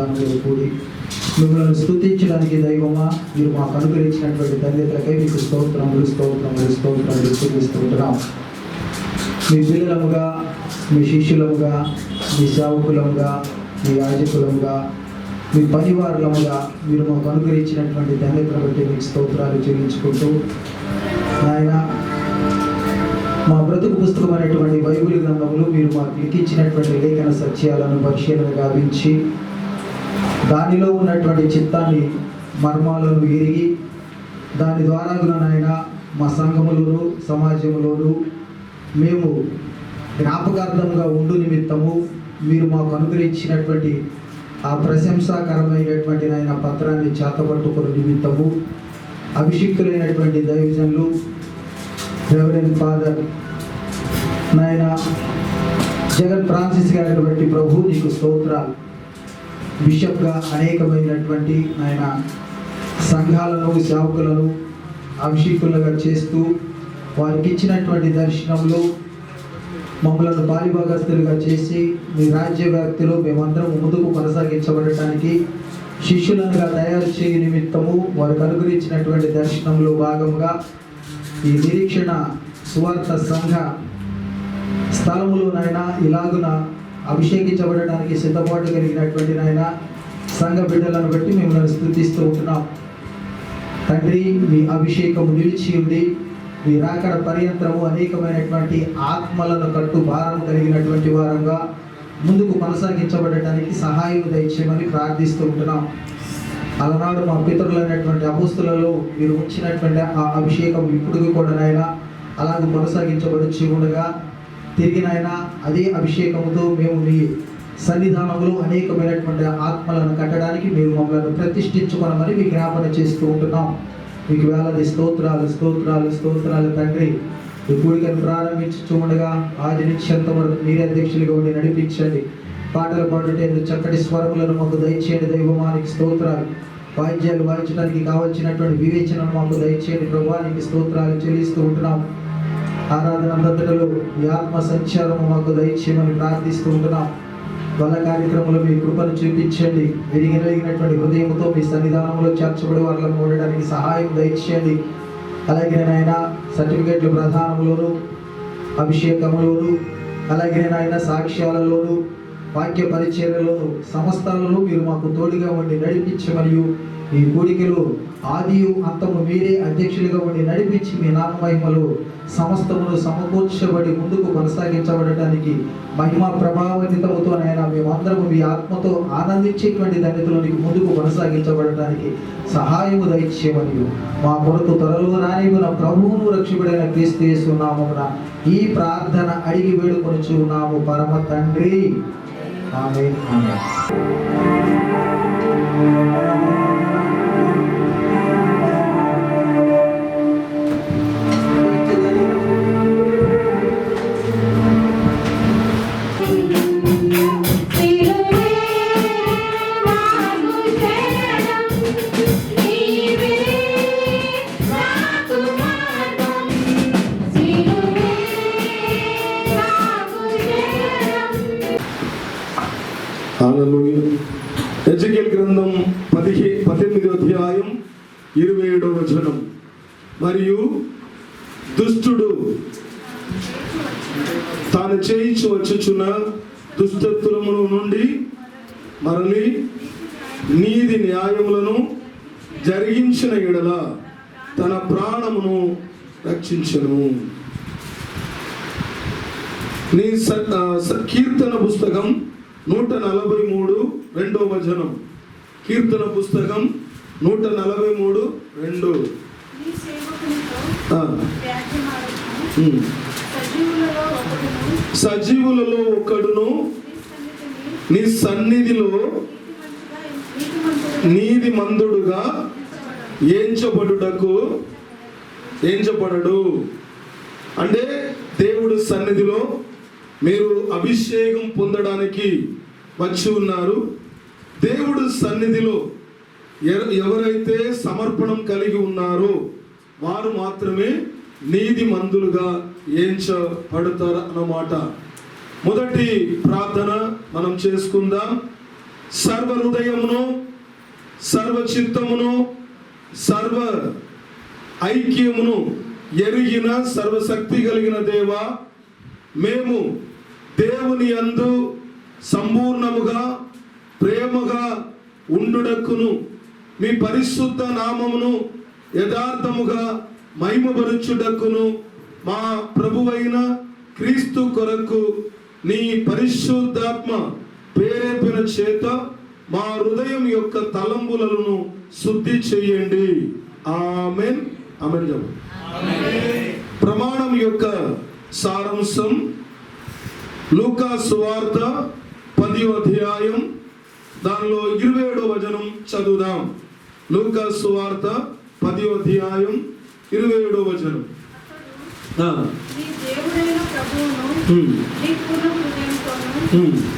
సన్నిధానంలో కూడి మిమ్మల్ని స్తుతించడానికి దైవమా మీరు మాకు అనుగ్రహించినటువంటి తల్లిదండ్రులకై మీకు స్తోత్రములు చెల్లిస్తుంటున్నాం. మీ పిల్లలముగా, మీ శిష్యులముగా, మీ సేవకులముగా, మీ యాజకులముగా, మీ పరివారులముగా మీరు మాకు అనుగ్రహించినటువంటి ధన్యతను బట్టి మీకు స్తోత్రాలు చెల్లించుకుంటూ ఆయన మా బ్రతుకు పుస్తకం అనేటువంటి బైబిల్ గ్రంథములు మీరు మాకు లిఖించినటువంటి లేఖన సత్యాలను పరిశీలన గావించి దానిలో ఉన్నటువంటి చిత్తాన్ని మర్మాలను ఎరిగి దాని ద్వారా నాయన మా సంఘములోను సమాజంలోను మేము జ్ఞాపకార్థంగా ఉండు నిమిత్తము మీరు మాకు అనుగ్రహించినటువంటి ఆ ప్రశంసాకరమైనటువంటి నాయన పత్రాన్ని చేతపట్టుకుని నిమిత్తము అభిషిక్తులైనటువంటి దైవజనులు రెవరెండ్ ఫాదర్ నాయన జగన్ ఫ్రాన్సిస్ గారిని బట్టి ప్రభు నీకు స్తోత్రాలు. బిషప్గా అనేకమైనటువంటి ఆయన సంఘాలను సేవకులను అభిషేకులుగా చేస్తూ వారికి ఇచ్చినటువంటి దర్శనంలో మమ్మల్ని పాలిభాగస్తులుగా చేసి మీ రాజ్య వ్యాప్తిలో మేమందరం ముందుకు కొనసాగించబడటానికి శిష్యులనుగా తయారు చేయ నిమిత్తము వారికి అనుగ్రహించినటువంటి దర్శనంలో భాగంగా ఈ నిరీక్షణ సువార్త సంఘ స్థలములోనైనా ఇలాగున అభిషేకించబడడానికి సిద్ధపాటు కలిగినటువంటి నాయన సంఘ బిడ్డలను బట్టి మిమ్మల్ని స్తుతిస్తూ ఉంటున్నాం. తండ్రి మీ అభిషేకము నిలిచి ఉంది, మీ రాకడ పర్యంతరము అనేకమైనటువంటి ఆత్మలను కట్టు భారం కలిగినటువంటి వారంగా ముందుకు కొనసాగించబడటానికి సహాయం దయచేయమని ప్రార్థిస్తూ ఉంటున్నాం. అలనాడు మా పితరులైనటువంటి అపోస్తులలో మీరు ఉంచినటువంటి ఆ అభిషేకం ఇప్పుడు కూడా నాయన అలాగే కొనసాగించబడుచు ఉండగా తిరిగి నాయన అదే అభిషేకముతో మేము మీ సన్నిధానంలో అనేకమైనటువంటి ఆత్మలను కట్టడానికి మీరు మమ్మల్ని ప్రతిష్ఠించుకోనమని మీ జ్ఞాపన చేస్తూ ఉంటున్నాం. మీకు వేలాది స్తోత్రాలు తండ్రి. ఈ కూడికను ప్రారంభించు ఉండగా ఆది నుంచి ఎంతవరకు మీరే అధ్యక్షులుగా ఉండి నడిపించండి. పాటలు పాడేందుకు చక్కటి స్వరములను మాకు దయచేయండి దైవమానికి స్తోత్రాలు. వాయిద్యాలు వాయించడానికి కావలసినటువంటి వివేచనను మాకు దయచేయండి ప్రభువానికి స్తోత్రాలు చెల్లిస్తూ ఉంటున్నాం. ఆరాధన అంతటలో ఈ ఆత్మ సంచారము మాకు దయచేయమని ప్రార్థిస్తూ ఉంటున్నాం. బల కార్యక్రమంలో మీ కృపను చూపించండి. విరిగినటువంటి హృదయంతో మీ సన్నిధానంలో చేర్చబడి వాళ్ళను ఉండడానికి సహాయం దయచేయండి. అలాగే నాయన సర్టిఫికేట్లు ప్రధానంలోను అభిషేకంలోను అలాగే నాయన సాక్ష్యాలలోను వాక్య పరిచర్యలోను సమస్తాలలో మీరు మాకు తోడుగా ఉండి నడిపించి మరియు ఈ కూడికలో ఆదియు అంతము మీరే అధ్యక్షులుగా ఉండి నడిపించి మీ నామమహిమలో సమస్తమును సమకూర్చబడి ముందుకు కొనసాగించబడటానికి మహిమా ప్రభావితముతోనైనా మేమందరము మీ ఆత్మతో ఆనందించేటువంటి ధన్యతలోనికి ముందుకు కొనసాగించబడటానికి సహాయము దయచేయమని మా కొరకు త్వరలో రానివ్వన ప్రభువును రక్షకుడైన క్రీస్తు యేసు నామమున ఈ ప్రార్థన అడిగి వేడుకొనుచున్నాము పరమ తండ్రి. ఆమేన్. ఎజెకియెల్ గ్రంథం 18వ అధ్యాయం 27వ వచనం. మరియు దుష్టుడు తాను చేయించి వచ్చుచున్న దుష్టత్వముల నుండి మరలి నీతి న్యాయములను జరిగించిన ఎడల తన ప్రాణమును రక్షించును. నీ కీర్తన పుస్తకం 143 2వ వచనం. కీర్తన పుస్తకం 143:2. సజీవులలో ఒకడును నీ సన్నిధిలో నీతిమంతుడుగా ఎంచబడడు. అంటే దేవుడు సన్నిధిలో మీరు అభిషేకం పొందడానికి వచ్చి ఉన్నారు. దేవుడు సన్నిధిలో ఎవరైతే సమర్పణం కలిగి ఉన్నారో వారు మాత్రమే నీతిమంతులుగా ఎంచబడతారు అన్నమాట. మొదటి ప్రార్థన మనం చేసుకుందాం. సర్వ హృదయమును, సర్వ చిత్తమును, సర్వ ఐక్యమును ఎరిగిన సర్వశక్తి కలిగిన దేవా, మేము దేవుని యందు సంపూర్ణముగా ప్రేమగా ఉండుటకును మీ పరిశుద్ధ నామమును యథార్థముగా మహిమపరచుటకును మా ప్రభువైన క్రీస్తు కొరకు నీ పరిశుద్ధాత్మ ప్రేరేపణ చేత మా హృదయం యొక్క తలంపులను శుద్ధి చేయండి. ఆమేన్. ఆమేన్ చెప్పు. ప్రమాణం యొక్క సారాంశం లూకా సువార్త 10వ అధ్యాయం దానిలో 27వ వచనం చదువుదాం. లూకా సువార్త 10వ అధ్యాయం 27వ వచనం. నీ దేవుడైన ప్రభువును నీ పూర్ణ హృదయంతోను,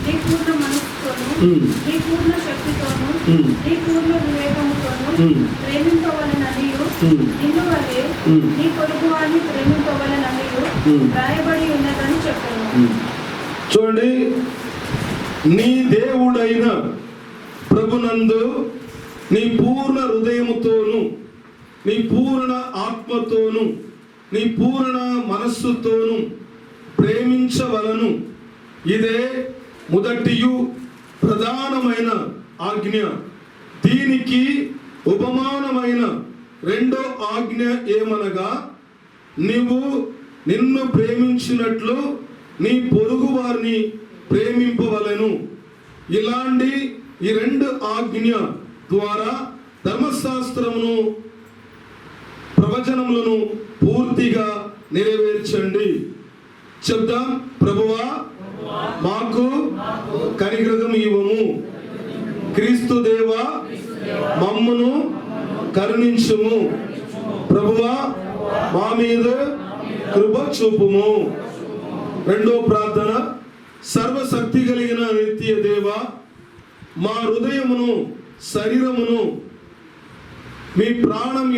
నీ పూర్ణ మనస్సుతోను, నీ పూర్ణ శక్తితోను, నీ పూర్ణ వివేకముతోను ప్రేమింపవలెననియు, నిన్ను వలె నీ పొరుగువారిని ప్రేమింపవలెననియు రాయబడి ఉన్నదని చెప్పాను. చూడండి, నీ దేవుడైన ప్రభునందు నీ పూర్ణ హృదయముతోను, నీ పూర్ణ ఆత్మతోను, నీ పూర్ణ మనస్సుతోను ప్రేమించవలను. ఇదే మొదటియు ప్రధానమైన ఆజ్ఞ. దీనికి ఉపమానమైన రెండో ఆజ్ఞ ఏమనగా, నీవు నిన్ను ప్రేమించినట్లు నీ పొరుగు వారిని ప్రేమింపవలెను. ఇలాంటి ఈ రెండు ఆజ్ఞ ద్వారా ధర్మశాస్త్రమును ప్రవచనములను పూర్తిగా నెరవేర్చండి. చెప్దాం. ప్రభువా, మాకు కనికరం ఇవ్వము. క్రీస్తు దేవా, మమ్మును కరుణించుము. ప్రభువా, మా మీద కృప చూపుము. రెండో ప్రార్థన. సర్వశక్తి కలిగిన నిత్య దేవా, మా హృదయమును శరీరమును మీ ప్రమాణం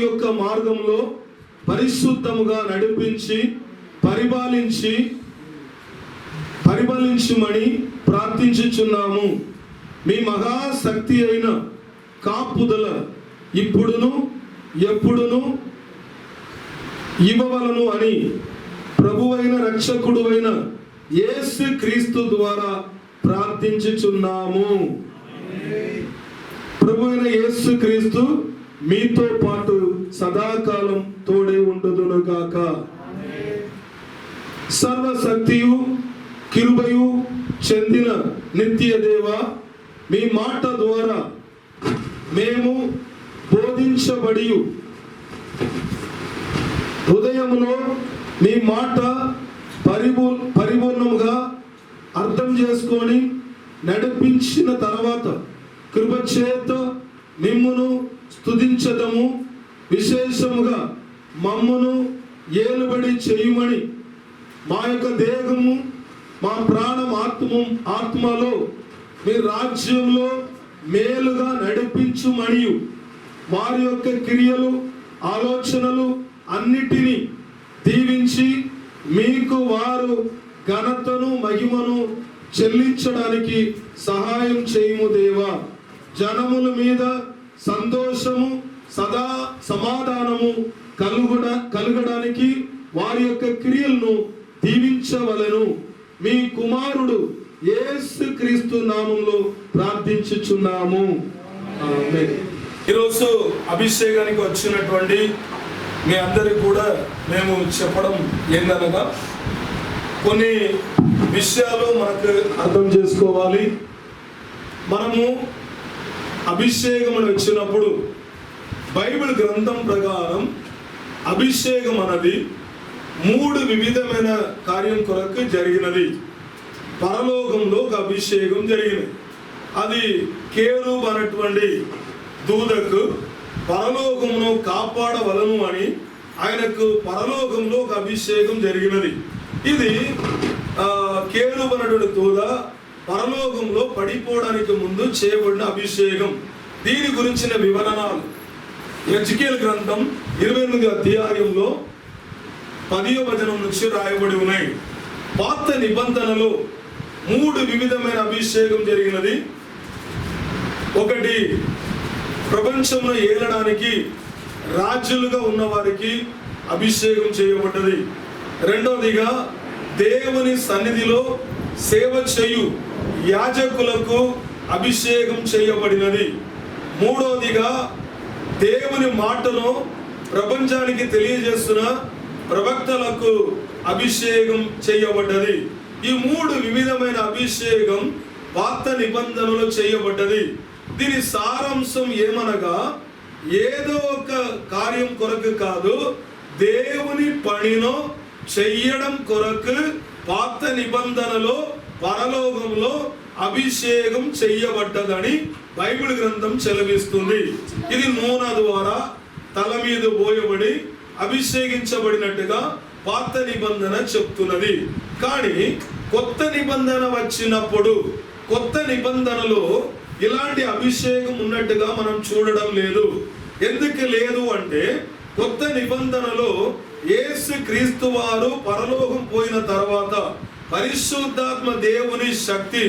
యొక్క మార్గంలో పరిశుద్ధముగా నడిపించి పరిపాలించుమని ప్రార్థించుచున్నాము. మీ మహాశక్తి అయిన కాపుదల ఇప్పుడును ఎప్పుడును ఇవ్వవలను అని ప్రభువైన రక్షకుడువైన యేసు క్రీస్తు ద్వారా ప్రార్థించుచున్నాము. ప్రభువైన యేసు క్రీస్తు మీతో పాటు సదాకాలం తోడే ఉండును గాక. సర్వశక్తియు కృపయు చెందిన నిత్య దేవ, మీ మాట ద్వారా మేము బోధించబడి హృదయములో మీ మాట పరిపూర్ణముగా అర్థం చేసుకొని నడిపించిన తర్వాత కృపచేత మిమ్మును స్తుతించదము. విశేషముగా మమ్మును ఏలుబడి చేయుమని మా యొక్క దేహము మా ప్రాణం ఆత్మలో మీ రాజ్యంలో మేలుగా నడిపించుమని వారి యొక్క క్రియలు ఆలోచనలు అన్నిటినీ దీవించి మీకు వారు ఘనతను మహిమను చెల్లించడానికి సహాయం చేయుము దేవా. జనముల మీద సంతోషము సదా సమాధానము కలుగడానికి వారి యొక్క క్రియలను దీవించవలెను. మీ కుమారుడు యేసు క్రీస్తు నామములో ప్రార్థించుచున్నాము. ఆమేన్. ఈరోజు అభిషేకానికి వచ్చినటువంటి మీ అందరికి కూడా మేము చెప్పడం ఏందనగా, కొన్ని విషయాలు మనకు అర్థం చేసుకోవాలి. మనము అభిషేకం అని వచ్చినప్పుడు బైబిల్ గ్రంథం ప్రకారం అభిషేకం అన్నది 3 వివిధమైన కార్యం కొరకు జరిగినది. పరలోకంలో ఒక అభిషేకం జరిగినది. అది కేరూబు అనేటువంటి దూతకు పరలోకమును కాపాడవలను అని ఆయనకు పరలోకంలో ఒక అభిషేకం జరిగినది. ఇది కేరూబు అనేటువంటి దూత పరలోకంలో పడిపోవడానికి ముందు చేయబడిన అభిషేకం. దీని గురించిన వివరణాలు ఎజ్కేల్ గ్రంథం 28వ అధ్యాయంలో 10వ వచనం నుంచి రాయబడి ఉన్నాయి. పాత నిబంధనలో 3 వివిధమైన అభిషేకం జరిగినది. ఒకటి, ప్రపంచంలో ఏలడానికి రాజులుగా ఉన్న వారికి అభిషేకం చేయబడ్డది. రెండవదిగా, దేవుని సన్నిధిలో సేవ చేయు యాజకులకు అభిషేకం చేయబడినది. మూడవదిగా, దేవుని మాటను ప్రపంచానికి తెలియజేస్తున్న ప్రవక్తలకు అభిషేకం చేయబడ్డది. ఈ 3 వివిధమైన అభిషేకం పాత నిబంధనలో చేయబడ్డది. దీని సారాంశం ఏమనగా, ఏదో ఒక కార్యం కొరకు కాదు, దేవుని పనిను చెయ్యడం కొరకు పాత నిబంధనలో పరలోకంలో అభిషేకం చెయ్యబడ్డదని బైబిల్ గ్రంథం చెలవిస్తుంది. ఇది నూనె ద్వారా తల మీద పోయబడి అభిషేకించబడినట్టుగా పాత నిబంధన చెప్తున్నది. కానీ కొత్త నిబంధన వచ్చినప్పుడు కొత్త నిబంధనలో ఇలాంటి అభిషేకం ఉన్నట్టుగా మనం చూడడం లేదు. ఎందుకు లేదు అంటే, కొత్త నిబంధనలో యేసు క్రీస్తు వారు పరలోకం పోయిన తర్వాత పరిశుద్ధాత్మ దేవుని శక్తి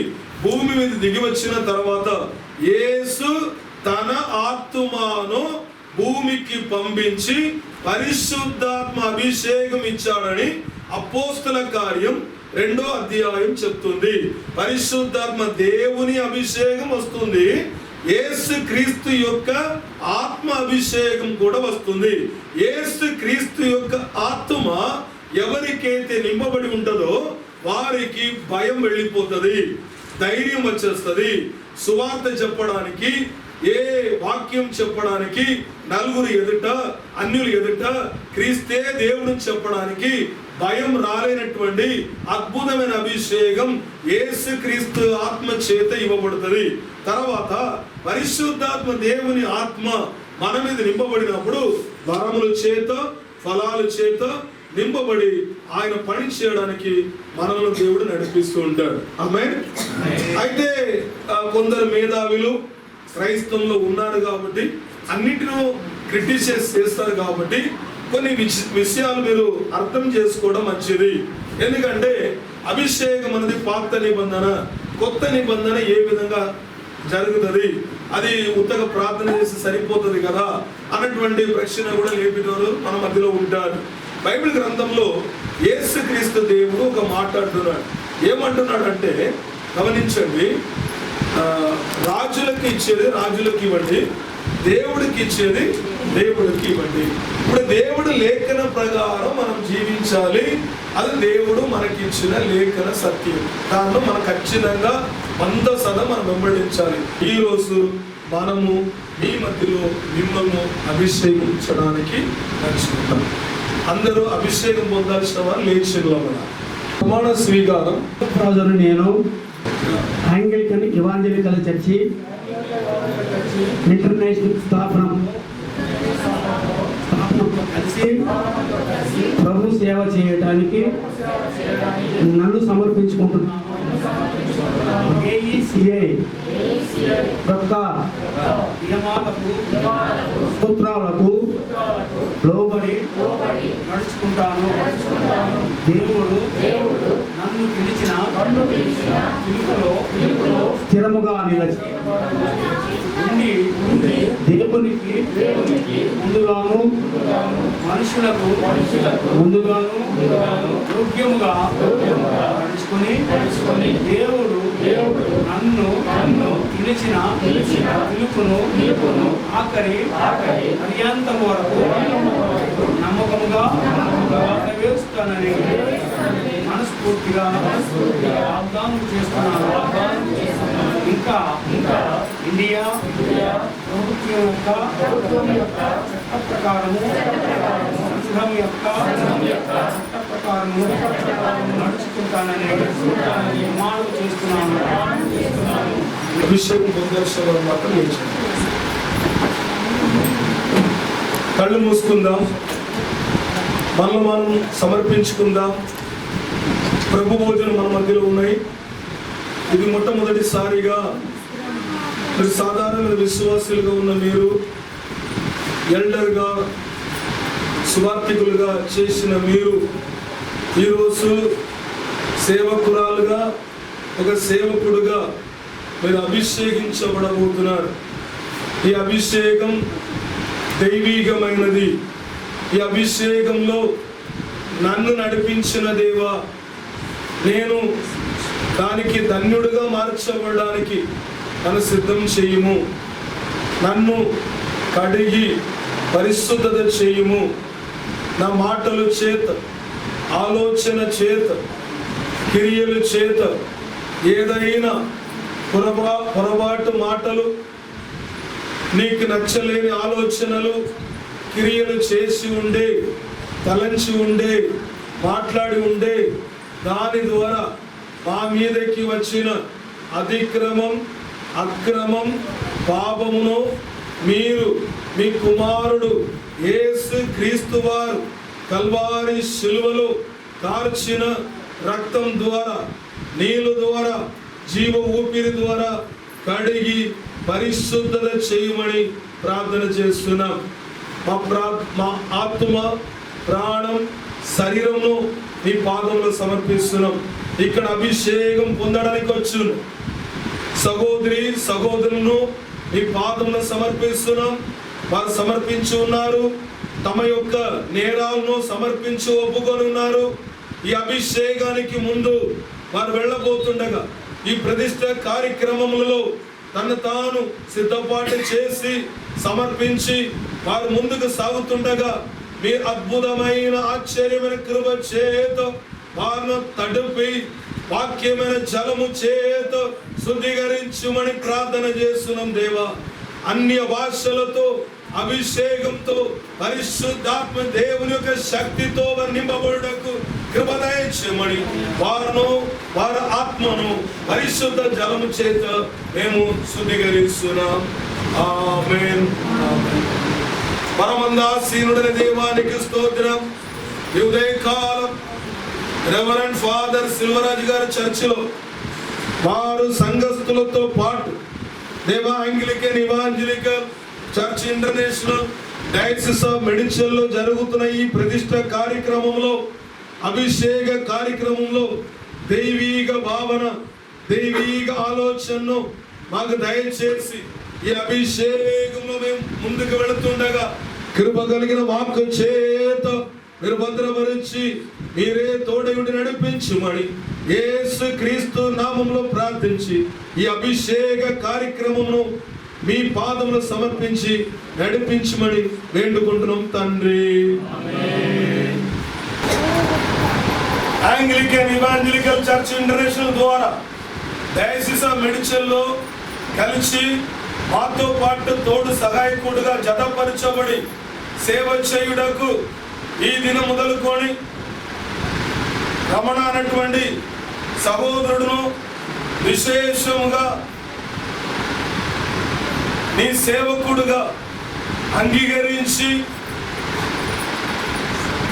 భూమి మీద దిగి వచ్చిన తర్వాత యేసు తన ఆత్మను భూమికి పంపించి పరిశుద్ధాత్మ అభిషేకం ఇచ్చాడని అపోస్తల కార్యం 2వ అధ్యాయం చెప్తుంది. పరిశుద్ధాత్మ దేవుని అభిషేకం వస్తుంది, యేసు క్రీస్తు యొక్క ఆత్మ అభిషేకం కూడా వస్తుంది. యేసు క్రీస్తు యొక్క ఆత్మ ఎవరికైతే నింపబడి ఉంటుందో వారికి భయం వెళ్ళిపోతుంది, ధైర్యం వచ్చేస్తుంది. సువార్త చెప్పడానికి, ఏ వాక్యం చెప్పడానికి, నలుగురు ఎదుట, అన్యులు ఎదుట క్రీస్తే దేవుడు చెప్పడానికి భయం రాలేనటువంటి అద్భుతమైన అభిషేకం యేసు క్రీస్తు ఆత్మ చేత ఇవ్వబడుతుంది. తర్వాత పరిశుద్ధాత్మ దేవుని ఆత్మ మన మీద నింపబడినప్పుడు వరముల చేత, ఫలాల చేత నింపబడి ఆయన పని చేయడానికి మనల్ని దేవుడు నడిపిస్తూ ఉంటాడు. ఆమేన్. అయితే కొందరు మేధావులు క్రైస్తవంలో ఉన్నారు కాబట్టి, అన్నిటినూ క్రిటిసైజ్ చేస్తారు కాబట్టి కొన్ని విషయాలు మీరు అర్థం చేసుకోవడం మంచిది. ఎందుకంటే అభిషేకం అనేది పాత నిబంధన, కొత్త నిబంధన ఏ విధంగా జరుగుతుంది, అది ఉత్తగా ప్రార్థన చేసి సరిపోతుంది కదా అన్నటువంటి ప్రశ్న కూడా లేపినోరు మన మధ్యలో ఉంటారు. బైబిల్ గ్రంథంలో యేసుక్రీస్తు దేవుడు ఒక మాట్లాడుతున్నాడు. ఏమంటున్నాడు అంటే, గమనించండి, రాజులకు ఇచ్చేది రాజులకు ఇవ్వండి, దేవుడికి ఇచ్చేది దేవుడికి ఇవ్వండి. ఇప్పుడు దేవుడు లేఖన ప్రకారం మనం జీవించాలి, అది దేవుడు మనకిచ్చిన లేఖన సత్యం. దాంట్లో మనం ఖచ్చితంగా 100% మనం వెంబడించాలి. ఈరోజు మనము మీ మధ్యలో మిమ్మల్ని అభిషేకించడానికి నడుచుకుంటాం. అందరూ అభిషేకం పొందాల్సిన వారు లేచిలో ప్రమాణ స్వీకారం. రోజున నేను ఆంగ్లికన్ ఇవాంజలికల్ చర్చి ఇంటర్నేషనల్ స్థాపనతో కలిసి ప్రభు సేవ చేయడానికి నన్ను సమర్పించుకుంటున్నాను. AECA యొక్క నియమాలకు, సూత్రాలకు లోబడి నడుచుకుంటాను. దేవుడు నన్ను పిలిచిన పిలుపులో స్థిరముగా నిలిచి దేవునికి ముందుగాను మనుషులకు ముందుగాను యోగ్యముగా నడుచుకొని దేవుడు నన్ను పిలిచిన పిలుపును ఆఖరి పర్యంతం వరకు నమ్మకముగా నెరవేరుస్తానని మనస్ఫూర్తిగా వాగ్దానం చేస్తున్నాను. ఇంకా ఇండియా ప్రభుత్వం యొక్క చట్ట ప్రకారము, సంఘం యొక్క చట్ట ప్రకారము నడుచుకుంటానని ప్రమాణం చేస్తున్నాను. అభిషేకం పొందాల్సిన వారు మాత్రం లేచండి. కళ్ళు మూసుకుందాం, మనల్ని మనం సమర్పించుకుందాం. ప్రభు భోజనం మన మధ్యలో ఉన్నాయి. ఇది మొట్టమొదటిసారిగా మీరు సాధారణ విశ్వాసులుగా ఉన్న మీరు ఎల్డర్గా, సువార్థికులుగా చేసిన మీరు ఈరోజు సేవకురాలుగా ఒక సేవకుడుగా మీరు అభిషేకించబడబోతున్నారు. ఈ అభిషేకం దైవీకమైనది. ఈ అభిషేకంలో నన్ను నడిపించిన దేవా, నేను దానికి ధన్యుడుగా మార్చబడడానికి నన్ను సిద్ధం చేయుము. నన్ను కడిగి పరిశుద్ధత చేయుము. నా మాటల చేత, ఆలోచన చేత, క్రియల చేత ఏదైనా పొరపాటు మాటలు, నీకు నచ్చలేని ఆలోచనలు, క్రియలు చేసి ఉండే, తలంచి ఉండే, మాట్లాడి ఉండే, దాని ద్వారా మా మీదకి వచ్చిన అతిక్రమం, అక్రమం, పాపమును మీరు మీ కుమారుడు యేసు క్రీస్తు వారు కల్వారి శిలువలో కార్చిన రక్తం ద్వారా, నీళ్ళ ద్వారా, జీవ ఊపిరి ద్వారా కడిగి పరిశుద్ధత చేయమని ప్రార్థన చేస్తున్నాం. మా ఆత్మ, ప్రాణం, శరీరంను నీ పాదంలో సమర్పిస్తున్నాం. ఇక్కడ అభిషేకం పొందడానికి వచ్చును సహోదరి సహోదరులను నీ పాదంలో సమర్పిస్తున్నాం. వారు సమర్పించి ఉన్నారు, తమ యొక్క నేరాలను సమర్పించి ఒప్పుకొని ఉన్నారు. ఈ అభిషేకానికి ముందు వారు వెళ్ళబోతుండగా ఈ ప్రతిష్ట కార్యక్రమములలో తను తాను సిద్ధపాటు చేసి సమర్పించి వారు ముందుకు సాగుతుండగా మీ అద్భుతమైన ఆశ్చర్యమైన కృప చేత వారిని తడిపి వాక్యమైన జలము చేత శుద్ధీకరించుమని ప్రార్థన చేస్తున్నాం దేవా. అన్య భాషలతో, అభిషేకంతో, పరిశుద్ధాత్మ దేవుని యొక్క శక్తితో వారు నింపబడుటకు కృప దయచేయమని వారి ఆత్మను పరిశుద్ధ జలము చేత మేము శుద్ధీకరిస్తున్నాం. ఆమేన్. పరమందాసీనుడైన దేవానికి స్తోత్రం. ఈ ఉదయకాలం రెవరెండ్ ఫాదర్ సిల్వరాజ్ గారి చర్చిలో వారు సంఘస్థులతో పాటు దేవా Anglican evangelical church international diocese of మెడిచల్లో జరుగుతున్న ఈ ప్రతిష్ట కార్యక్రమంలో, అభిషేక కార్యక్రమంలో దైవీక భావన, దైవీక ఆలోచనను మాకు దయచేసి ఈ అభిషేకంలో మేము ముందుకు వెళుతుండగా కృప కలిగిన వాక్కు చేత మీరు భద్రపరిచి మీరే తోడయుడి నడిపించుమని యేసు క్రీస్తు నామములో ప్రార్థించి ఈ అభిషేక కార్యక్రమమును మీ పాదములు సమర్పించి నడిపించమని వేడుకుంటున్నాం తండ్రి. ఆంగ్లికన్ ఇవాంజలికల్ చర్చ్ ఇంటర్నేషనల్ ద్వారా డయాసిస్ ఆఫ్ మెడిచల్లో కలిసి మాతో పాటు తోడు సహాయకుడుగా జతపరచబడి సేవ చేయుటకు ఈ దినం మొదలుకొని రమణ అన్నటువంటి సహోదరుడును విశేషముగా నీ సేవకుడుగా అంగీకరించి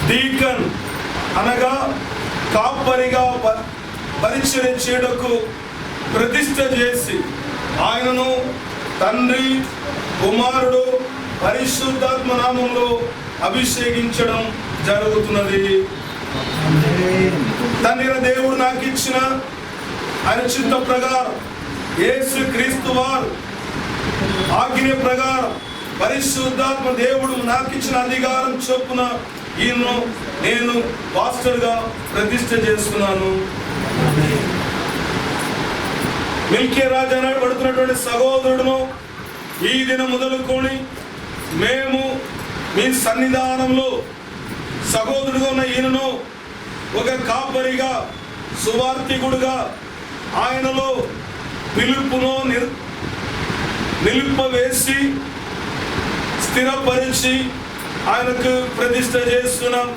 డీకన్ అనగా కాపరిగా పరిచయం చేయడకు ప్రతిష్ట చేసి ఆయనను తండ్రి, కుమారుడు, పరిశుద్ధాత్మ నామంలో అభిషేకించడం జరుగుతున్నది. తండ్రి దేవుడు నాకు ఇచ్చిన ఆయన చిత్త ప్రకారం యేసు క్రీస్తు వారు ఆజ్ఞ ప్రకారం పరిశుద్ధాత్మ దేవుడు నాకు ఇచ్చిన అధికారం చొప్పున ఈయన నేను పాస్టర్గా ప్రతిష్ట చేస్తున్నాను. మిల్కే రాజు అనబడుతున్నటువంటి సహోదరుడును ఈ దినం మొదలుకొని మేము మీ సన్నిధానంలో సహోదరుడుగా ఉన్న ఈయనను ఒక కాపరిగా, సువార్థికుడుగా ఆయనలో పిలుపును నిలుపవేసి స్థిరపరిచి ఆయనకు ప్రతిష్ట చేస్తున్నాం.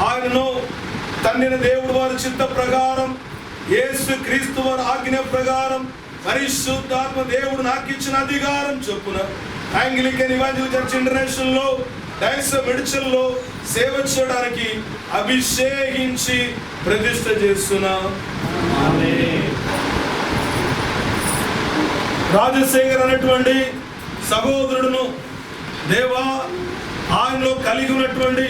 ఆయనను తండ్రి దేవుడు వారి చిత్త ప్రకారం, యేసు క్రీస్తు వారి ఆజ్ఞ ప్రకారం, పరిశుద్ధాత్మ దేవుడు నాకు ఇచ్చిన అధికారం చొప్పున ఆంగ్లికన్ ఇవాంజలికల్ చర్చ్ ఇంటర్నేషనల్ లో డయాసిస్ ఆఫ్ మెడిచల్లో సేవ చేయడానికి అభిషేకించి ప్రతిష్ట చేస్తున్నాం. రాజశేఖర్ అనేటువంటి సహోదరుడును దేవా ఆయనలో కలిగి ఉన్నటువంటి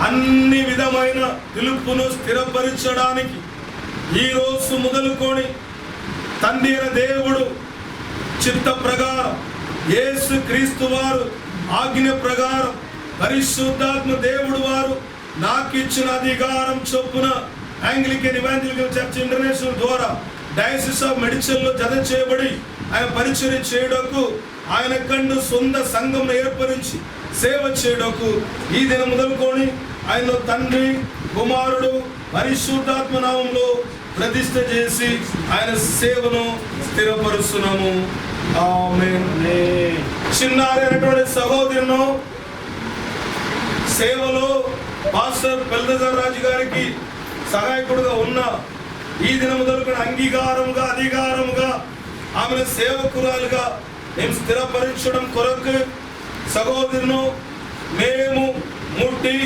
అన్ని విధమైన పిలుపును స్థిరపరచడానికి ఈ రోజు మొదలుకొని తండ్రి అయిన దేవుడు చిత్త ప్రకారం యేసు క్రీస్తు వారు ఆజ్ఞ ప్రకారం పరిశుద్ధాత్మ దేవుడు వారు నాకు ఇచ్చిన అధికారం చొప్పున యాంగ్లికన్ ఇవాంజలికల్ చర్చ్ ఇంటర్నేషనల్ ద్వారా డయాసిస్ ఆఫ్ మెడిచల్లో జత చేయబడి ఆయన పరిచర్య చేయడకు ఆయన కండు సొంత సంఘం ఏర్పరించి సేవ చేయడకు ఈ దినం మొదలుకొని ఆయన తండ్రి కుమారుడు పరిశుద్ధాత్మ నామంలో ప్రతిష్ఠ చేసి ఆయన సేవను స్థిరపరుస్తున్నాము. ఆమేన్. చిన్నారైనటువంటి సహోదరును సేవలో పాస్టర్ పెల్దజర్ రాజు గారికి సహాయకుడుగా ఉన్న ఈ దినం మొదలుకొని అంగీకారముగా అధికారముగా ఆమెను సేవకురాలుగా మేము స్థిరపరచడం కొరకు సహోదరును మేము ముట్టి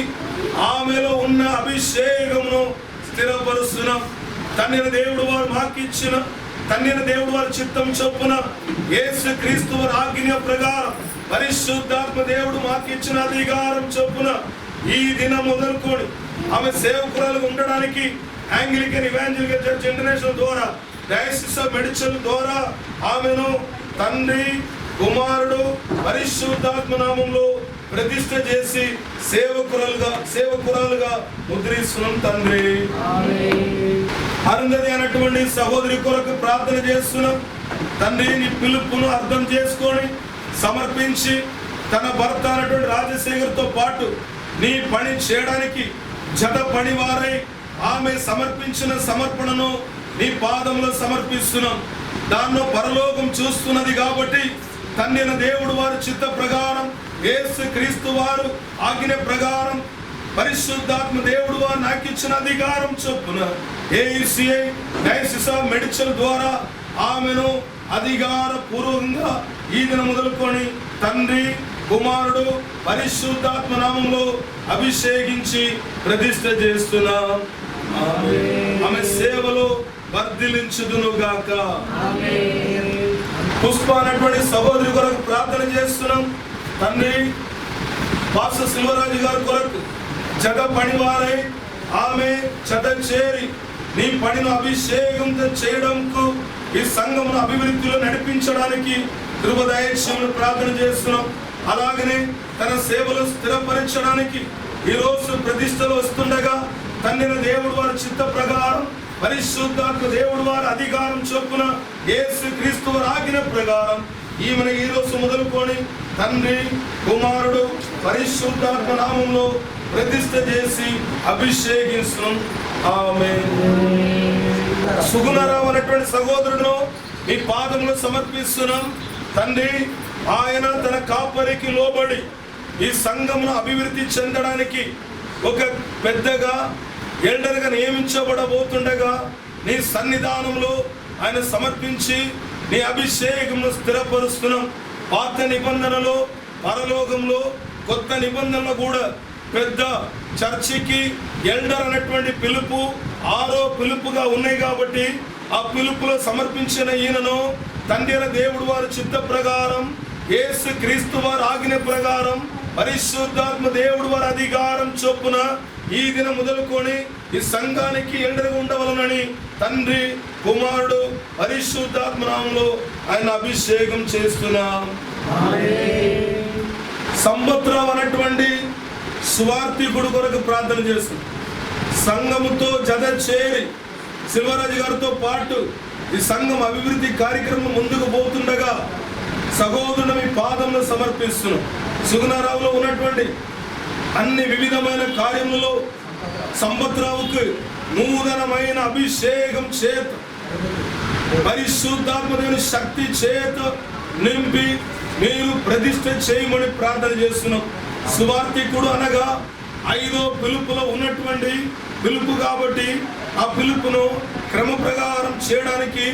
ఆమెలో ఉన్న అభిషేకమును స్థిరపరుస్తున్నాం. తండ్రి దేవుడు వారు మాకిచ్చిన తండ్రి దేవుడు వారి చిత్తం చొప్పున యేసు క్రీస్తు వారి ఆజ్ఞ ప్రకారం పరిశుద్ధాత్మ దేవుడు మాకిచ్చిన అధికారం చొప్పున ఈ దినం మొదలుకొని ఆమె సేవకురాలుగా ఉండడానికి యాంగ్లికన్ ఇవాంజలికల్ చర్చ్ ఇంటర్నేషనల్ ద్వారా డయాసిస్ ఆఫ్ మెడిచల్ ద్వారా ఆమెను తండ్రి కుమారుడు పరిశుద్ధాత్మ నామంలో ప్రతిష్ఠ చేసి సేవకురాలుగా ముద్రిస్తున్నాం తండ్రి. అరుంధతి అనేటువంటి సహోదరి కొరకు ప్రార్థన చేస్తున్నాం తండ్రి. నీ పిలుపును అర్థం చేసుకొని సమర్పించి తన భర్త అనేటువంటి రాజశేఖర్తో పాటు నీ పని చేయడానికి జత పనివారై ఆమె సమర్పించిన సమర్పణను నీ పాదములో సమర్పిస్తున్నాం. దాన్ని పరలోకం చూస్తున్నది కాబట్టి తండ్రి దేవుడు వారి చిత్త ప్రకారం యేసు క్రీస్తు వారు ఆజ్ఞ ప్రకారం పరిశుద్ధాత్మ దేవుడు వారు నాకు ఇచ్చిన అధికారం చొప్పున ఏఈసిఐ డయాసిస్ ఆఫ్ మెడిచల్ ద్వారా ఆమెను అధికార పూర్వకంగా ఈ దినం మొదలుకొని తండ్రి కుమారుడు పరిశుద్ధాత్మ నామంలో అభిషేకించి ప్రతిష్ఠ చేస్తున్నాం. ఆమె సేవలో వర్ధిల్లించుదును గాక. పుష్ప అనేటువంటి సహోదరి కొరకు ప్రార్థన చేస్తున్నాం తండ్రి. పాస్టర్ శిల్వరాజు గారి కొరకు జగ పనివారై ఆమె జత చేరి నీ పనిని అభిషేకంతో చేయడంకు ఈ సంఘమును అభివృద్ధిలో నడిపించడానికి కృప దయచేయమని ప్రార్థన చేస్తున్నాం. అలాగనే తన సేవలు స్థిరపరచడానికి ఈ రోజు ప్రతిష్టలు వస్తుండగా తండ్రి దేవుడు వారి చిత్త ప్రకారం పరిశుద్ధాత్మ దేవుడు వారి అధికారం చొప్పున యేసు క్రీస్తు వారి ఆజ్ఞ ప్రకారం ఈమెను ఈ రోజు మొదలుకొని తండ్రి కుమారుడు పరిశుద్ధాత్మ నామంలో ప్రతిష్ఠ చేసి అభిషేకిస్తున్నాం. ఆమేన్. సుగుణరావు అనేటువంటి సహోదరుడు ఈ పాదములు సమర్పిస్తున్నాం తండ్రి. ఆయన తన కాపరికి లోబడి ఈ సంఘమును అభివృద్ధి చెందడానికి ఒక పెద్దగా ఎల్డర్గా నియమించబడబోతుండగా నీ సన్నిధానంలో ఆయన సమర్పించి నీ అభిషేకమును స్థిరపరుస్తున్నాం. పాత నిబంధనలో పరలోకంలో కొత్త నిబంధనలో కూడా పెద్ద చర్చికి ఎల్డర్ అనేటువంటి పిలుపు 6వ పిలుపుగా ఉన్నాయి కాబట్టి ఆ పిలుపులో సమర్పించిన ఈయనను తండ్రి దేవుడు వారి చిత్త ప్రకారం యేసు క్రీస్తు వారి ఆజ్ఞ ప్రకారం పరిశుద్ధాత్మ దేవుడు వారి అధికారం చొప్పున ఈ దినం మొదలుకొని ఈ సంఘానికి ఎల్డర్గా ఉండవలనని తండ్రి కుమారుడు పరిశుద్ధాత్మ నామములో ఆయన అభిషేకం చేస్తున్నాం. సంవత్సరం అనేటువంటి సువార్థికుడు కొరకు ప్రార్థన చేస్తున్నాం. సంఘముతో జత చేరి శిల్వరాజు గారితో పాటు ఈ సంఘం అభివృద్ధి కార్యక్రమం ముందుకు పోతుండగా సహోదరుడు మీ పాదంలో సమర్పిస్తున్నాం. సుగుణారావులో ఉన్నటువంటి అన్ని వివిధమైన కార్యములలో సంవత్సరావుకు నూతనమైన అభిషేకం చేత పరిశుద్ధాత్మదేవుని శక్తి చేత నింపి మీరు ప్రతిష్ఠ చేయమని ప్రార్థన చేస్తున్నాం. సువార్థికుడు అనగా 5వ పిలుపులో ఉన్నటువంటి పిలుపు కాబట్టి ఆ పిలుపును క్రమ ప్రకారం చేయడానికి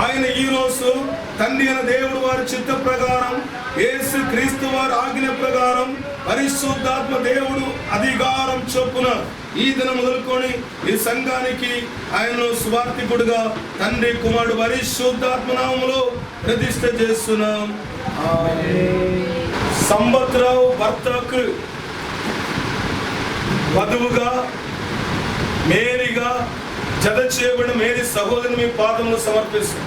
ఆయన ఈ రోజు తండ్రి అయిన దేవుడు వారి చిత్త ప్రకారం యేసు క్రీస్తు వారి ఆజ్ఞ ప్రకారం పరిశుద్ధాత్మ దేవుడు అధికారం చొప్పున ఈ దినం మొదలుకొని ఈ సంఘానికి ఆయనను సువార్థికుడుగా తండ్రి కుమారుడు పరిశుద్ధాత్మ నామములో ప్రతిష్ఠ చేస్తున్నాం. సంవత్సరం భర్తకు వధువుగా మేరీగా జత చేయబడిన మేరీ సహోదరిని మీ పాదములు సమర్పిస్తుంది.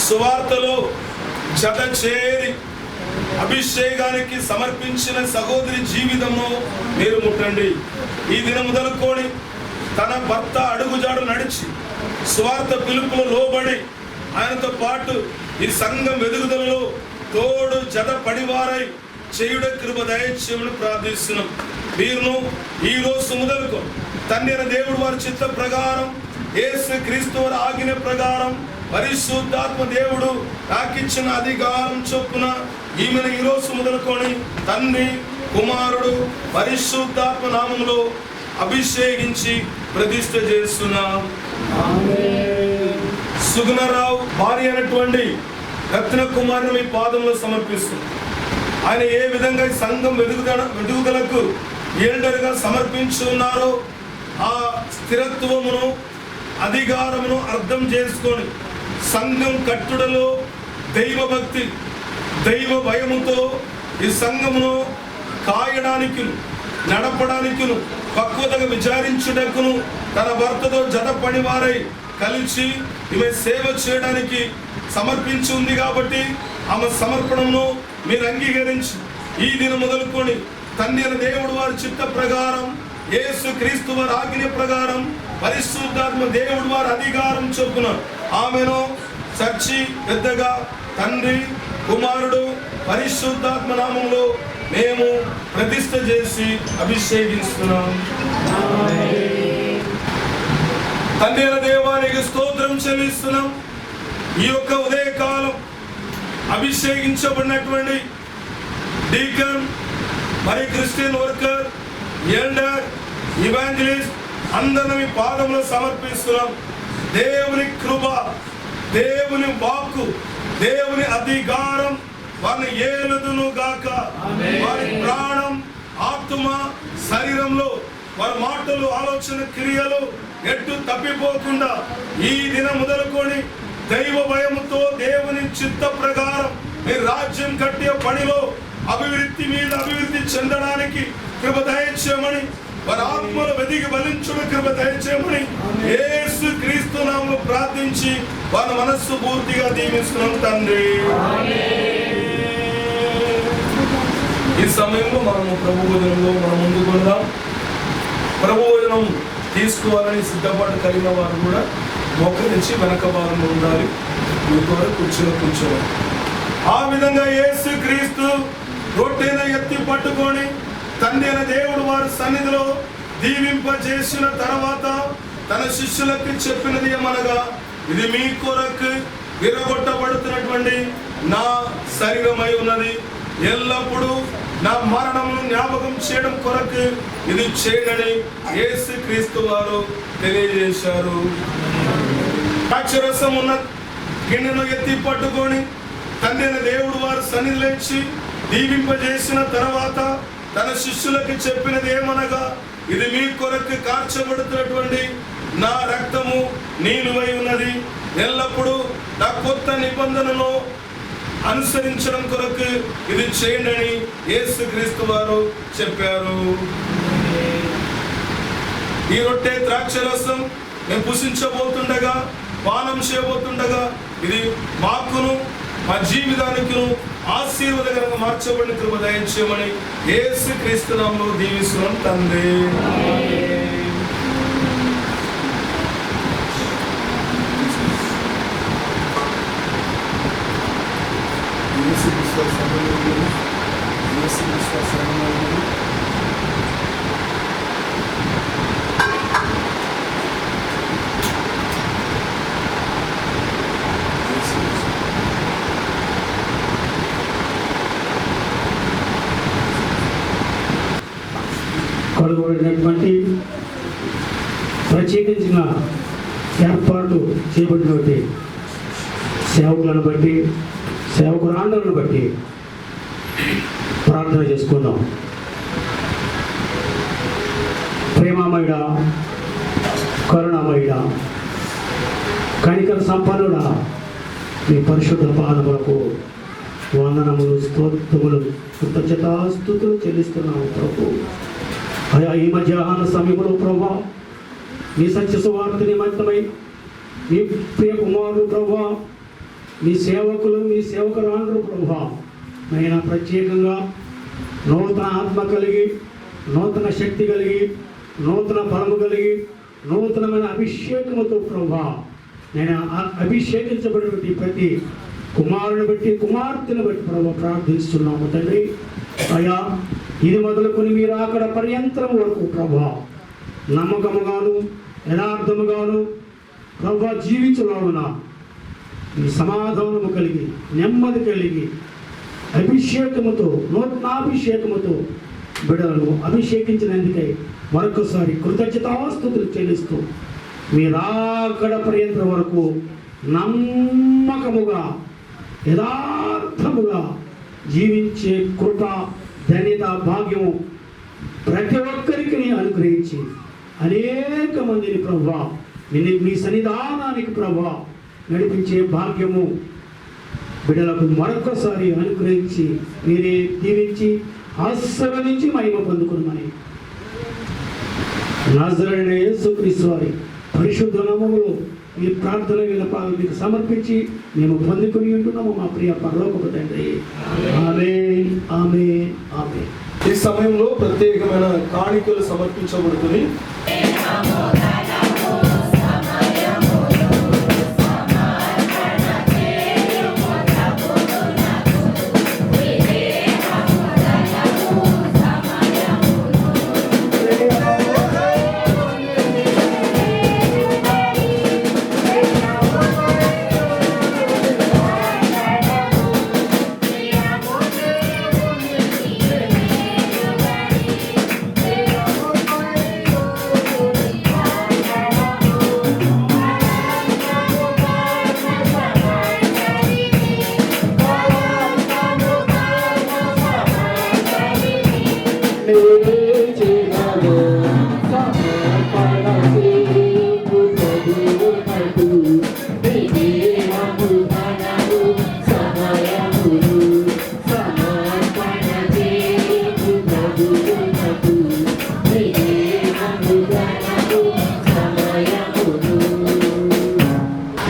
సువార్తలో జత చేరి అభిషేకానికి సమర్పించిన సహోదరి జీవితంలో మీరు ముట్టండి. ఈ దినం మొదలుకొని తన భర్త అడుగుజాడు నడిచి స్వార్థ పిలుపులో లోబడి ఆయనతో పాటు ఈ సంఘం ఎదుగుదలలో తోడు జత పడివారై చేయుడ కృప దయచేయమని ప్రార్థిస్తున్నాం. వీరును ఈ రోజు మొదలుకు తండ్రి అయిన దేవుడు వారి చిత్త ప్రకారం, యేసు క్రీస్తు వారి ఆజ్ఞ ప్రకారం, పరిశుద్ధాత్మ దేవుడు నాకిచ్చిన అధికారం చొప్పున ఈమెను ఈ రోజు మొదలుకొని తండ్రి, కుమారుడు, పరిశుద్ధాత్మ నామములో అభిషేకించి ప్రతిష్ఠ చేస్తున్నాం. సుగుణరావు భార్య అయినటువంటి రత్న కుమారుని మీ పాదంలో సమర్పిస్తుంది. ఆయన ఏ విధంగా ఈ సంఘం వెదుగుదలకు ఏల్డర్గా సమర్పించున్నారో ఆ స్థిరత్వమును, అధికారమును అర్థం చేసుకొని సంఘం కట్టుడలో దైవభక్తి, దైవ భయముతో ఈ సంఘమును కాయడానికి, నడపడానికి, పక్వతగా విచారించుటకును తన భర్తతో జతపడి వారై కలిసి ఈమె సేవ చేయడానికి సమర్పించి ఉంది. కాబట్టి ఆమె సమర్పణను మీరు అంగీకరించి ఈ దినం మొదలుకొని తండ్రి అయిన దేవుడు వారి చిత్త ప్రకారం, యేసు క్రీస్తు వారి ఆజ్ఞ ప్రకారం, పరిశుద్ధాత్మ దేవుడు వారి అధికారం చొప్పున ఆమెను చర్చి పెద్దగా తండ్రి, కుమారుడు, పరిశుద్ధాత్మ నామంలో మేము ప్రతిష్ఠ చేసి అభిషేకిస్తున్నాం. తండ్రి అయిన దేవానికి స్తోత్రం చెల్లిస్తున్నాం. ఈ యొక్క ఉదయకాలం అభిషేకించబడినటువంటి డీకన్, మరి క్రిస్టియన్ వర్కర్, ఎల్డర్, ఇవాంజలిస్ట్ అందరిని మీ పాదంలో సమర్పిస్తున్నాం. దేవుని కృప, దేవుని వాక్కు, దేవుని అధికారం వారిని ఏలుదును గాక. వారి ప్రాణం, ఆత్మ, శరీరంలో వారి మాటలు, ఆలోచన, క్రియలు ఎట్టు తప్పిపోకుండా ఈ దినం మొదలుకొని దైవ భయముతో దేవుని చిత్త ప్రకారం మీరు రాజ్యం కట్టే పనిలో అభివృద్ధి మీద అభివృద్ధి చెందడానికి కృప దయచేయమని, వారి ఆత్మలు వెదిగి బలించుడు కృప దయచేయమని యేసు క్రీస్తు నామములో ప్రార్థించి వారి మనస్సు పూర్తిగా దీవిస్తున్నాం తండ్రి. ఈ సమయంలో మనము ప్రభు భోజనంలో మనం ముందుకు వెళ్దాం. ప్రభు భోజనం తీసుకోవాలని సిద్ధపాటు కలిగిన వారు కూడా మోకరించి వెనక భాగంలో ఉండాలి. మీ ద్వారా కూర్చోవాలి. ఆ విధంగా యేసు క్రీస్తు రొట్టెను ఎత్తి పట్టుకొని తండ్రి అయిన దేవుడు వారి సన్నిధిలో దీవింపజేసిన తర్వాత తన శిష్యులకు చెప్పినది ఏమనగా, ఇది మీ కొరకు విరగొట్టబడుతున్నటువంటి నా శరీరమై ఉన్నది. ఎల్లప్పుడూ నా మరణమును జ్ఞాపకం చేయడం కొరకు ఇది చేయడని యేసు క్రీస్తు వారు తెలియజేశారు. ద్రాక్షరసం ఉన్న గిన్నెను ఎత్తి పట్టుకొని తండ్రి అయిన దేవుడు వారు సన్నిధిలోంచి దీవింపజేసిన తర్వాత తన శిష్యులకు చెప్పినది ఏమనగా, ఇది మీ కొరకు కార్చబడుతున్నటువంటి నా రక్తము నీలువై ఉన్నది. ఎల్లప్పుడూ నా కొత్త నిబంధనను అనుసరించడం కొరకు ఇది చేయండి అని యేసు క్రీస్తు వారు చెప్పారు. ఈ రొట్టె ద్రాక్షరసం మేము పుషించబోతుండగా, పానం చేయబోతుండగా ఇది మాకును మా జీవితానికి ఆశీర్వాదకరంగా మార్చబడిన కృప దయచేయమని యేసు క్రీస్తు నామములో దీవిస్తున్నాం తండ్రి. కడుగబడినటువంటి ప్రత్యేకించిన ఏర్పాటు చేయబడినటువంటి సేవకులను బట్టి, సేవకురాండలను బట్టి ప్రార్థన చేసుకుందాం. ప్రేమమయుడ, కరుణమయుడ, కనికర సంపన్నుడ, మీ పరిశుద్ధ పాదములకు వందనములు, స్తోత్రములు, కృతజ్ఞతాస్తుతులు చెల్లిస్తున్నాము ప్రభు. అయా ఈ మధ్యాహ్న సమయంలో ప్రభా మీ సత్య సువార్త నిమిత్తమై మీ ప్రియ కుమారుడు ప్రభువా, మీ సేవకులు మీ సేవకురాండ్రు ప్రభువా, నైనా ప్రత్యేకంగా నూతన ఆత్మ కలిగి, నూతన శక్తి కలిగి, నూతన బలము కలిగి, నూతనమైన అభిషేకముతో ప్రభువా, నేను అభిషేకించబడినటువంటి ప్రతి కుమారుని బట్టి కుమార్తెను బట్టి ప్రభు ప్రార్థిస్తున్నాము తండ్రి. అయ్యా, ఇది మొదలుకొని మీరు అక్కడ పర్యంతరం వరకు ప్రభు నమ్మకముగాను యథార్థముగాను ప్రభు జీవించలాగున ఈ సమాధానము కలిగి, నెమ్మది కలిగి, అభిషేకముతో, నూతనాభిషేకముతో బిడ్డలను అభిషేకించినందుకై మరొకసారి కృతజ్ఞతాస్తుతులు చెల్లిస్తూ మీరు అక్కడ పర్యంతరం వరకు నమ్మకముగా యథార్థముగా జీవించే కృప, ధన్యత, భాగ్యము ప్రతి ఒక్కరికి అనుగ్రహించి అనేక మందిని ప్రభువా మీ సన్నిధానానికి ప్రభువా నడిపించే భాగ్యము బిడ్డలకు మరొకసారి అనుగ్రహించి మీరే దీవించి ఆశీర్వదించి మహిమ పొందుకున్నామని నజరేయుడైన యేసుక్రీస్తు వారి పరిశుద్ధ నామములో ఈ ప్రార్థన విన్నపాలు మీకు సమర్పించి మేము పొందుకొని ఉంటున్నాము మా ప్రియ పరలోకపు తండ్రి. ఆమేన్, ఆమేన్, ఆమేన్. ఈ సమయంలో ప్రత్యేకమైన కాணிకలు సమర్పించబడుతుంది.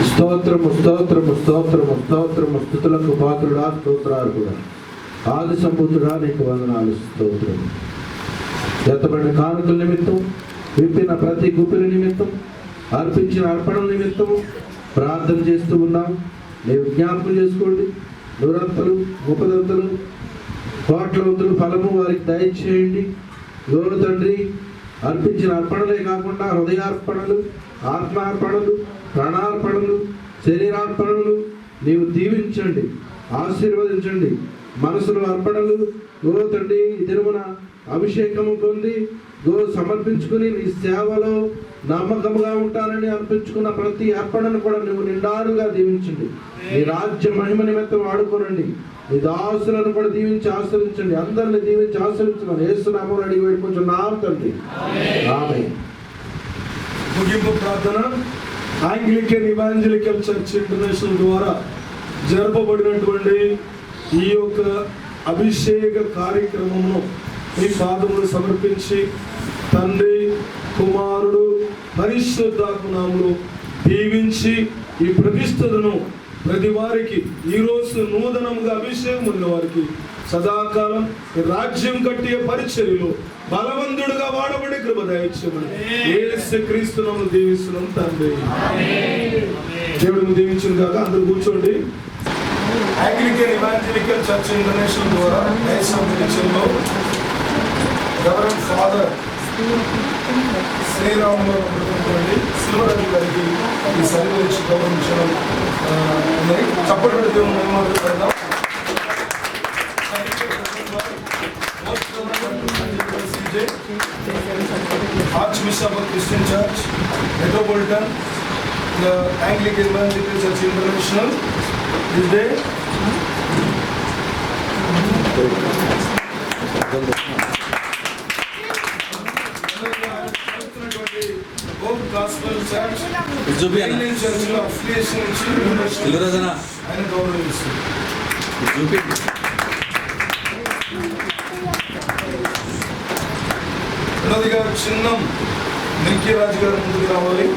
స్తోత్రము స్తోత్రము స్తోత్రము స్తోత్రము స్తుతులకు పాత్రుడా, స్తోత్రార్హుడా, ఆది సంబుద్ధుడా, నీకు వందనాలు స్తోత్రం. ఎత్తబడిన కానుకల నిమిత్తం, విప్పిన ప్రతి గుప్పిల నిమిత్తం, అర్పించిన అర్పణ నిమిత్తం ప్రార్థన చేస్తూ ఉన్నాం. నీవు జ్ఞాపకం చేసుకోండి. నూరంతలు, ముప్పదంతలు, కోట్ల వంతులు ఫలము వారికి దయచేయండి. యోరు తండ్రి, అర్పించిన అర్పణలే కాకుండా హృదయార్పణలు, ఆత్మార్పణలు, ప్రాణార్పణలు, శరీరార్పణలు నీవు దీవించండి, ఆశీర్వదించండి. మనసులో అర్పణలు ఓ తండ్రి దినమున అభిషేకము పొంది సమర్పించుకుని నీ సేవలో నమ్మకముగా ఉంటానని అర్పించుకున్న ప్రతి అర్పణను కూడా నువ్వు నిండారుగా దీవించండి. నీ రాజ్య మహిమ నిమిత్తం వాడుకోనండి. నీ దాసులను కూడా దీవించి ఆశ్రయించండి. అందరిని దీవించి ఆశ్రయించమని యేసు నామములో అడిగి వేడుకుంటున్నాం తండ్రి. ఆమేన్. ముగింపు ప్రార్థన. ఆంగ్లికన్ ఇవాంజలికల్ చర్చ్ ఇంటర్నేషనల్ ద్వారా జరపబడినటువంటి ఈ యొక్క అభిషేక కార్యక్రమమును మీ పాదములు సమర్పించి తండ్రి, కుమారుడు, పరిశుద్ధాత్మ నామములో దీవించి ఈ ప్రతిష్టతను ప్రతి వారికి ఈరోజు నూతనంగా అభిషేకం ఉన్న వారికి సదాకాలం రాజ్యం కట్టే పరిచర్యలో బలవంతుడుగా వాడబడి కృప దయచేయమని యేసుక్రీస్తు నామములో దీవిస్తున్నాం తండ్రి. దేవుడు దీవించును గాక. అందరూ కూర్చోండి. ఆంగ్లికన్ ఇవాంజలికల్ చర్చ్ ఇంటర్నేషనల్ ద్వారా దేశంలో రెవరెండ్ ఫాదర్ శ్రీరాములు సిల్వరాజు గారికి ఈ సర్వీస్ గౌరవించడం ఉన్నాయి. చప్పటి పెడదాం. Archbishop of Christian Church, Metropolitan, the Anglican Evangelical Church International, this day. Hope Gospel Church, Anglican Church లో affiliation నుంచి ఆయన గౌరవిస్తారు. చిన్నం మిల్కీ రాజు గారు ముందుకు రావాలి.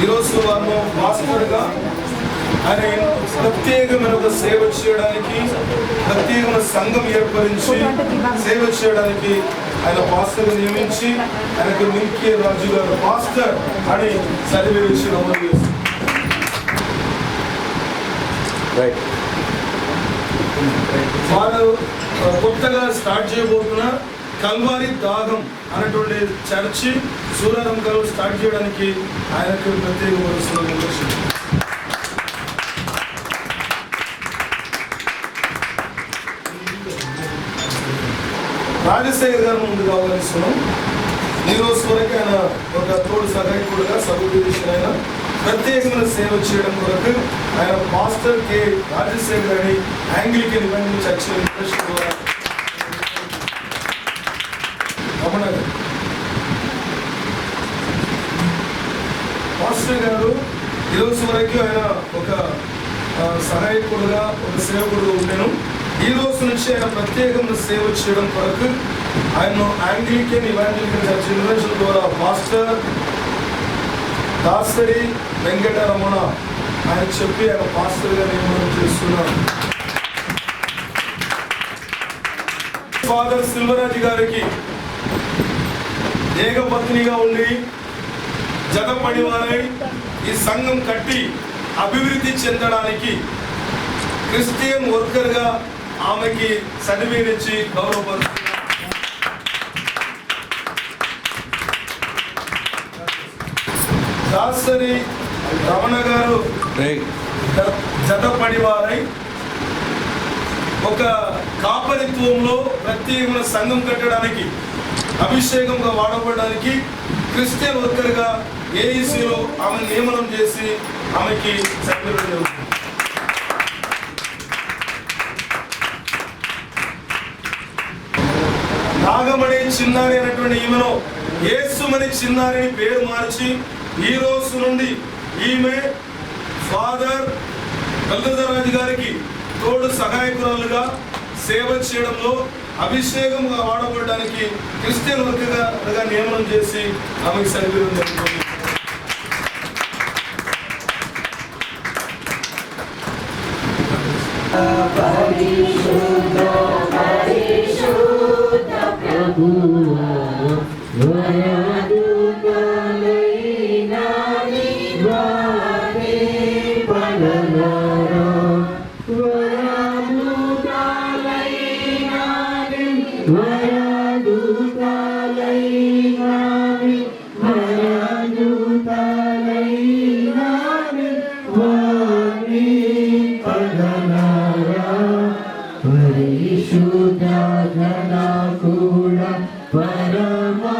ఈరోజు వారిని పాస్టర్గా ఆయన ప్రత్యేకమైన ఒక సేవ చేయడానికి, ప్రత్యేకమైన సంఘం ఏర్పరించి సేవ చేయడానికి ఆయన పాస్టర్గా నియమించి ఆయనకు మిల్కీ రాజు గారు పాస్టర్ అని సర్టిఫికేట్ అమలు చేస్తారు. వారు కొత్తగా స్టార్ట్ చేయబోతున్న కల్వారి దాగం అనేటువంటి చర్చి సూర్యరంగంలో స్టార్ట్ చేయడానికి ఆయనకు ప్రత్యేక రాజశేఖర్ గారు ముందు కావాల్సినాం. ఈ రోజు వరకు ఆయన ఒక తోడు సహాయకుడుగా సభ్యుడిషన్ ఆయన ప్రత్యేకమైన సేవ చేయడం కొరకు ఆయన మాస్టర్ కె రాజశేఖర్ అని యాంగ్లికన్ ఇవన్నీ చర్చ మాస్టర్ గారు ఈరోజు వరకు ఆయన ఒక సహాయకుడుగా ఒక సేవకుడుగా ఉండేను. ఈ రోజు నుంచి ఆయన ప్రత్యేకమైన సేవ చేయడం కొరకు ఆయన యాంగ్లికన్ ఇవాంజలికన్ చర్చ్ యూనివర్సిటీ ద్వారా మాస్టర్ దాసరి వెంకటరమణ ఆయన చెప్పి ఆయన పాస్టర్గా నియమనం చేస్తున్నారు. ఫాదర్ సిల్వరాజు గారికి ఏకపత్నిగా ఉండి జతపడి వారై ఈ సంఘం కట్టి అభివృద్ధి చెందడానికి క్రిస్టియన్ వర్కర్గా ఆమెకి సర్టిఫికేట్ ఇచ్చి గౌరవపరుస్తున్నారు. దాసరి రమణ గారు జతపడి వారై ఒక కాపరిత్వంలో ప్రత్యేకమైన సంఘం కట్టడానికి అభిషేకంగా వాడబడడానికి క్రిస్టియన్ వర్కర్గా ఏఈసీలో ఆమె నియమనం చేసి ఆమెకి సర్టిఫికేట్ జరుగుతుంది. నాగమణి చిన్నారి అనేటువంటి ఈమెను యేసుమణి చిన్నారిని పేరు మార్చి ఈ రోజు నుండి ఈమె ఫాదర్ బల్దరాజు గారికి తోడు సహాయకురాలుగా సేవ చేయడంలో అభిషేకంగా వాడబడడానికి క్రిస్టియన్ వర్కర్గా నియమనం చేసి ఆమెకు సర్టిఫికేట్ జరుగుతుంది. పరిశుద్ధ గణ కూడా పరమా